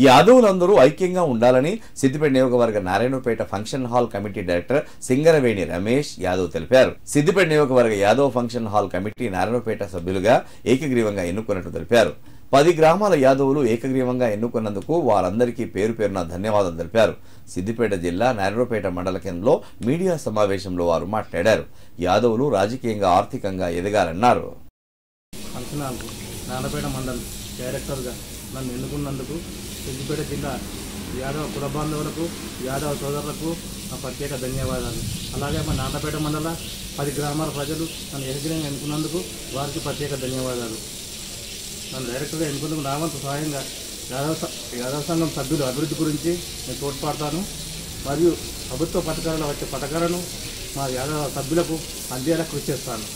యాదవులందరూ ఐక్యంగా ఉండాలని సిద్దిపేట నియోజకవర్గ Narayanpet function hall committee director Singaraveni Ramesh Yadav తెలిపారు. సిద్దిపేట నియోజకవర్గ Yadav function hall committee Narayanpet సభ్యులుగా ఏకగ్రీవంగా ఎన్నుకున్నట్టు తెలిపారు. 10 గ్రామాల యాదవులు ఏకగ్రీవంగా ఎన్నుకున్నందుకు వారందరికీ పేరు పేరున ధన్యవాదాలు తెలిపారు. సిద్దిపేట జిల్లా నారాయణపేట మండల కేంద్రంలో మీడియా సమావేశంలో వారు మాట్లాడారు. యాదవులు రాజకీయంగా ఆర్థికంగా ఎదగాలన్నారు. ఫంక్షన్ హాల్కు నారాయణపేట మండల్ డైరెక్టర్గా నన్ను ఎన్నుకున్నందుకు సిద్దిపేట జిల్లా యాదవ కుల బాంధవులకు యాదవ సోదరులకు నా ప్రత్యేక ధన్యవాదాలు. అలాగే మా నారాయణపేట మండల 10 గ్రామాల ప్రజలు నన్ను ఏకగ్రీవంగా ఎన్నుకున్నందుకు వారికి ప్రత్యేక ధన్యవాదాలు. నన్ను డైరెక్టర్గా ఎన్నుకున్నందుకు నా వంతు సహాయంగా యాదవ సంఘం సభ్యుల అభివృద్ధి గురించి నేను తోడ్పడతాను. మరియు ప్రభుత్వ పథకాలలో వచ్చే పథకాలను మా యాదవ సభ్యులకు అందేలా కృషి చేస్తాను.